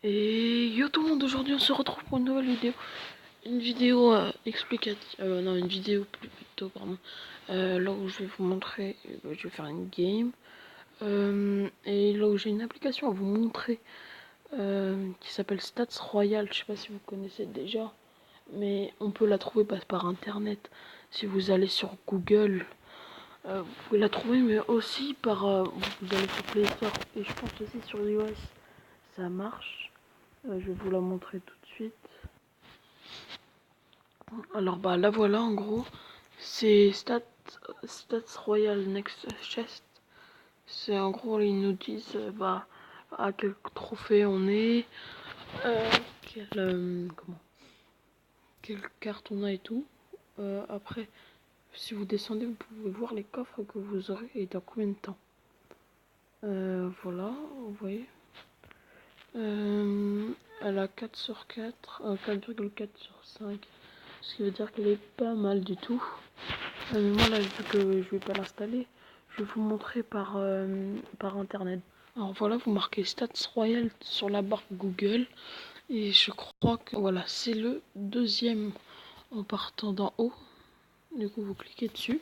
Et yo tout le monde, aujourd'hui on se retrouve pour une nouvelle vidéo. Une vidéo explicative, non une vidéo plutôt, pardon. Là où je vais vous montrer, je vais faire une game. Et là où j'ai une application à vous montrer qui s'appelle Stats Royale. Je sais pas si vous connaissez déjà, mais on peut la trouver par internet. Si vous allez sur Google, vous pouvez la trouver, mais aussi par vous allez sur Play Store et je pense aussi sur iOS. Ça marche. Je vais vous la montrer tout de suite. Alors bah la voilà en gros. C'est Stats Royal Next Chest. C'est en gros ils nous disent bah à quel trophée on est, quelle carte on a et tout. Après, si vous descendez, vous pouvez voir les coffres que vous aurez et dans combien de temps. Voilà, vous voyez. Elle a 4 sur 4, 4,4 sur 5. Ce qui veut dire qu'elle est pas mal du tout. Mais moi là, vu que je vais pas l'installer, je vais vous montrer par internet. Alors voilà, vous marquez Stats Royal sur la barre Google. Et je crois que voilà, c'est le deuxième en partant d'en haut. Du coup, vous cliquez dessus.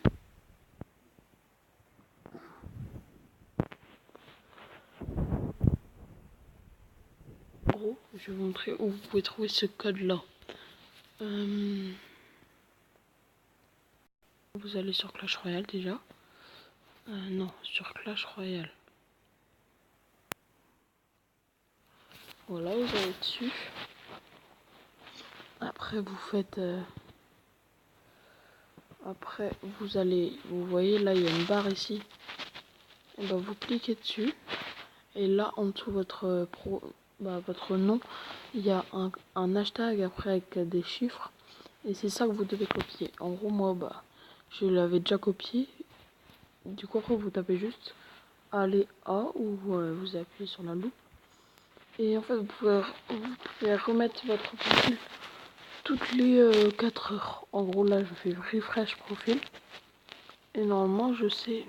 En gros, je vais vous montrer où vous pouvez trouver ce code-là. Vous allez sur Clash Royale déjà. Non, sur Clash Royale. Voilà, vous allez dessus. Après, vous faites... Après, vous voyez là, il y a une barre ici. Et ben, vous cliquez dessus. Et là, en dessous votre nom, il y a un hashtag après avec des chiffres. Et c'est ça que vous devez copier. En gros, moi, je l'avais déjà copié. Du coup, après, vous tapez juste aller à ou vous appuyez sur la loupe. Et en fait, vous pouvez remettre votre profil toutes les 4 heures. En gros, là, je fais refresh profil. Et normalement, je sais,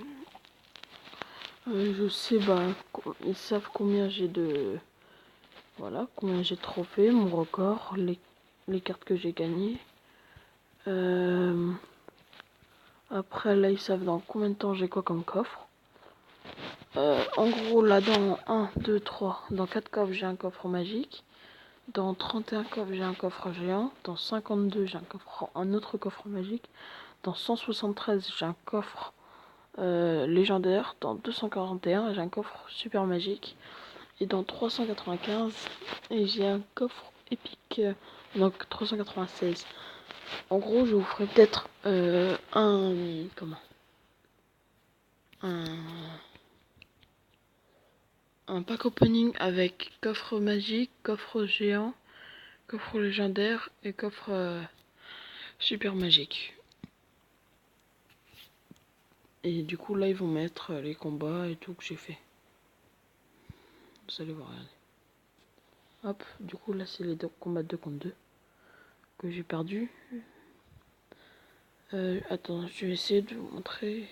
ils savent combien j'ai de, voilà, combien j'ai de trophées, mon record, les cartes que j'ai gagnées. Après, là, ils savent dans combien de temps j'ai quoi comme coffre. En gros, là, dans 1, 2, 3, dans 4 coffres, j'ai un coffre magique. Dans 31 coffres, j'ai un coffre géant. Dans 52, j'ai un autre coffre magique. Dans 173, j'ai un coffre légendaire. Dans 241, j'ai un coffre super magique. Et dans 395, j'ai un coffre épique. Donc 396. En gros, je vous ferai peut-être un pack opening avec coffre magique, coffre géant, coffre légendaire et coffre super magique. Et du coup là ils vont mettre les combats et tout que j'ai fait. Vous allez voir, regardez. Hop, du coup là c'est les combats 2 contre 2 que j'ai perdu. Attends, je vais essayer de vous montrer.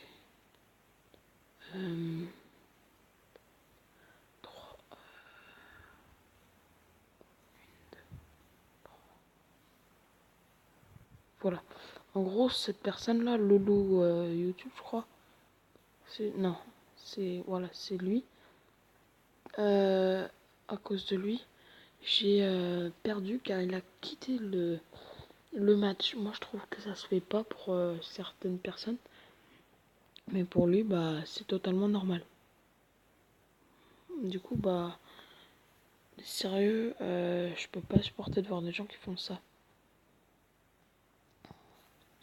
Voilà. En gros, cette personne-là, Loulou YouTube, je crois. Non, voilà, c'est lui. À cause de lui, j'ai perdu car il a quitté le match. Moi, je trouve que ça se fait pas pour certaines personnes. Mais pour lui, c'est totalement normal. Du coup, sérieux, je peux pas supporter de voir des gens qui font ça.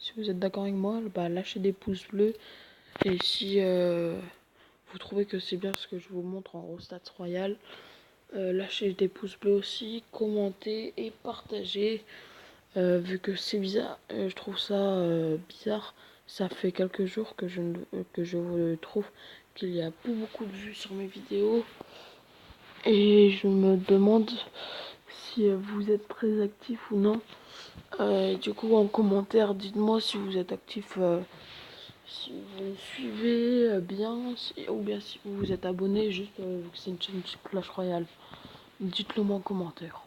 Si vous êtes d'accord avec moi, lâchez des pouces bleus. Et si vous trouvez que c'est bien ce que je vous montre en gros Stats Royal, lâchez des pouces bleus aussi, commentez et partagez. Vu que c'est bizarre, je trouve ça bizarre. Ça fait quelques jours que je trouve qu'il y a plus beaucoup de vues sur mes vidéos. Et je me demande si vous êtes très actif ou non. Du coup, en commentaire, dites-moi si vous êtes actif, si vous suivez bien, ou bien si vous vous êtes abonné juste vu que c'est une chaîne Clash Royale. Dites-le moi en commentaire.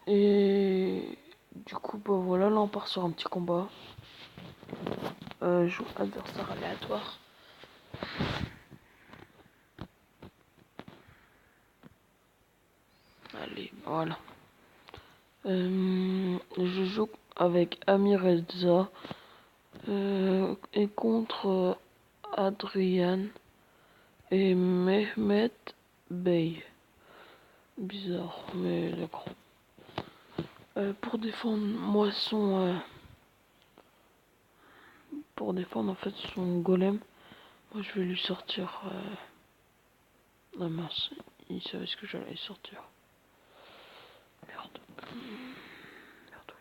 Et du coup, bah voilà, là on part sur un petit combat. Joue adversaire aléatoire. Allez, voilà. Je joue avec Amir Elza et contre Adrian et Mehmet Bey. Bizarre, mais d'accord. Pour défendre pour défendre en fait son golem, moi je vais lui sortir. Ah mince, il savait ce que j'allais sortir. Merde. Merde, oui.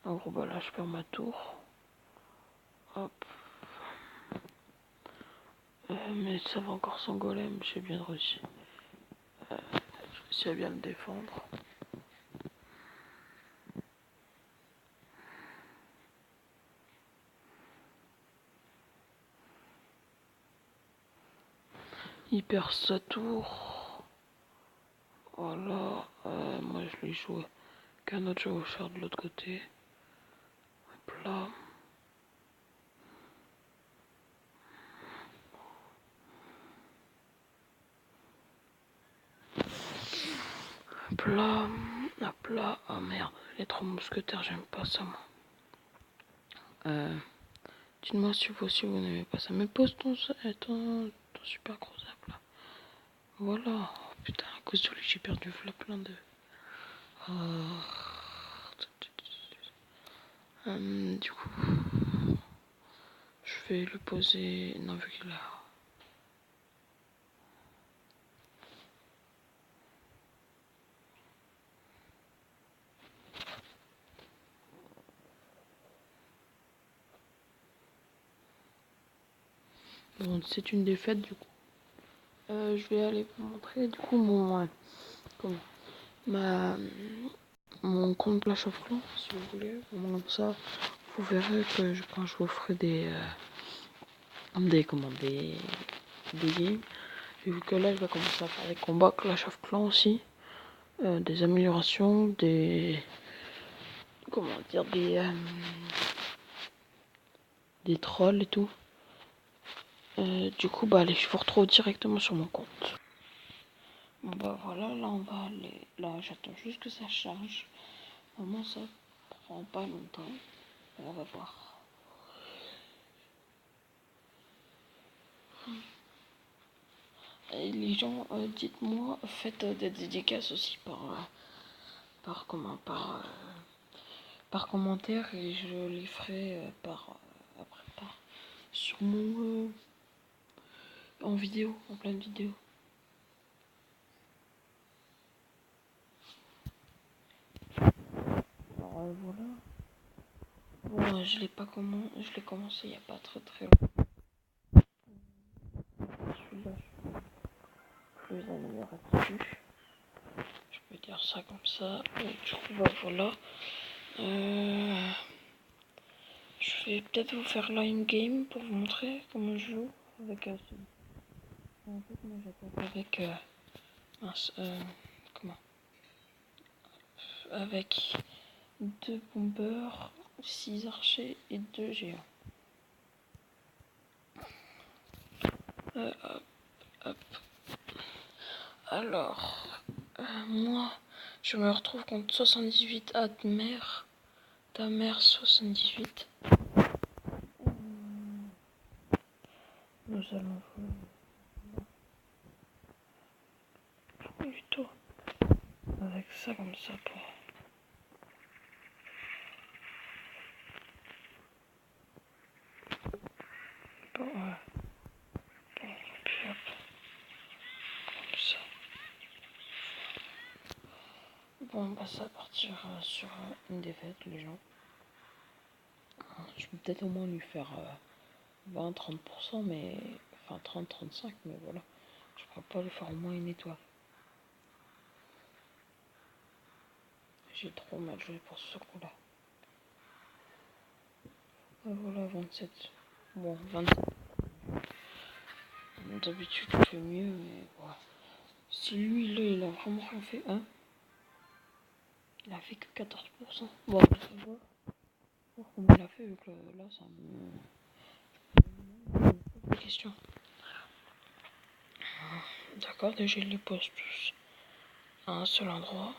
En gros, bah là je perds ma tour. Hop. Mais ça va encore sans golem, j'ai bien réussi. J'ai réussi à bien le défendre. Il perd sa tour. Voilà. Moi je l'ai joué qu'un autre chevaucheur de l'autre côté. Hop là. Hop là. Hop là. Ah merde. Les trois mousquetaires, j'aime pas ça moi. Dites-moi si vous aussi vous n'aimez pas ça. Mais pose ton super gros zap là. Voilà. Oh, putain, à cause de lui j'ai perdu plein de. Du coup, je vais le poser. Non, vu qu'il a. Bon, c'est une défaite du coup. Je vais aller vous montrer du coup comment ma mon compte Clash of Clans si vous voulez. Comme ça, vous verrez que quand je vous ferai des games. Et vu que là, je vais commencer à faire des combats Clash of Clans aussi, des améliorations, des trolls et tout. Du coup, bah allez, je vous retrouve directement sur mon compte. Bon bah voilà, là on va aller. Là, j'attends juste que ça charge. Vraiment, ça prend pas longtemps. On va voir. Et les gens, dites-moi, faites des dédicaces aussi par commentaire et je les ferai après sur en vidéo, en pleine vidéo. Alors voilà. Bon, je l'ai commencé il y a pas très longtemps. Celui-là, je suis plus amélioré dessus. Je peux dire ça comme ça. Et du coup, bah voilà. Je vais peut-être vous faire là une game pour vous montrer comment je joue avec en fait, moi j'attaque avec mince, comment avec 2 bombeurs, 6 archers et 2 géants. Hop, hop. Alors, moi, je me retrouve contre 78 Admer, Damer 78. Nous allons jouer plutôt avec ça comme ça pour. Bon, puis hop, comme ça. Bon, bah ça va partir sur une défaite, les gens. Je peux peut-être au moins lui faire 20-30%, mais. Enfin 30-35, mais voilà. Je pourrais pas lui faire au moins une étoile. J'ai trop mal joué pour ce coup-là. Voilà, 27. Bon, 27. D'habitude, je fais mieux, mais voilà. Si lui, là, il a vraiment rien fait, hein. Il a fait que 14%. Bon, ça va. Voir comment il a fait, vu que là, ça me pose des questions. D'accord, déjà, il les pose tous à un seul endroit.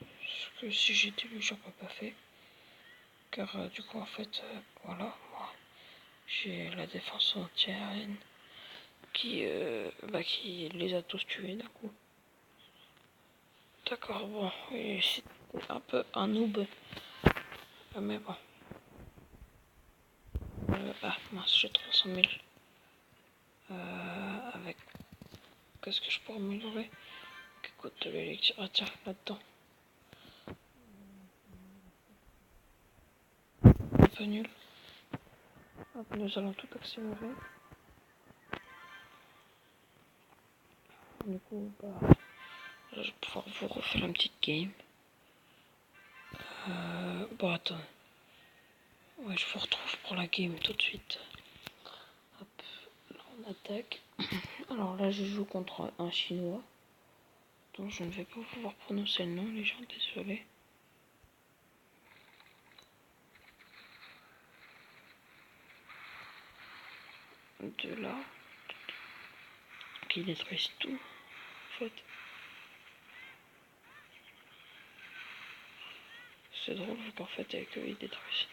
Ce que si j'étais lui, j'aurais pas fait. Car du coup, en fait, voilà, moi, j'ai la défense antiaérienne qui les a tous tués d'un coup. D'accord, bon, oui, c'était un peu un noob, mais bon. Ah mince, j'ai 300 000. Avec. Qu'est-ce que je pourrais améliorer? Que coûte de l'électricité? Ah tiens, là-dedans. Un peu nul. Hop, nous allons tout accélérer. Du coup, bah, je vais pouvoir vous refaire une petite game. Bon, attends. Ouais, je vous retrouve pour la game tout de suite. Hop, là on attaque. Alors là, je joue contre un chinois dont je ne vais pas pouvoir prononcer le nom, les gens, désolé. De là, qui détruisent tout, en fait. C'est drôle vu qu'en fait, avec eux, ils détruisent.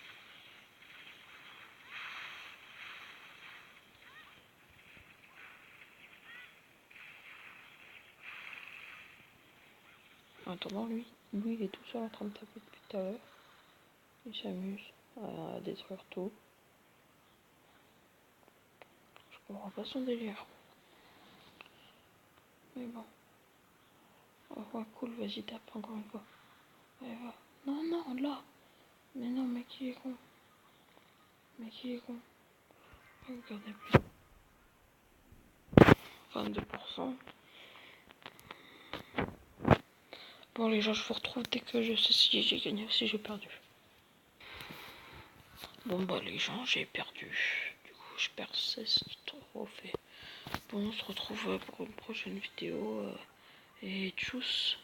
En attendant, lui, il est tout seul en train de taper depuis tout à l'heure. Il s'amuse à détruire tout. Je comprends pas son délire. Mais bon. Oh, ouais, cool, vas-y, tape encore une fois. Allez, va. Non, non, là. Mais non, mais qui est con? Mais qui est con? Regardez plus. 22%. Bon, les gens, je vous retrouve dès que je sais si j'ai gagné ou si j'ai perdu. Bon, bah, les gens, j'ai perdu. Du coup, je perds 16 trophées. Bon, on se retrouve pour une prochaine vidéo. Et tchuss!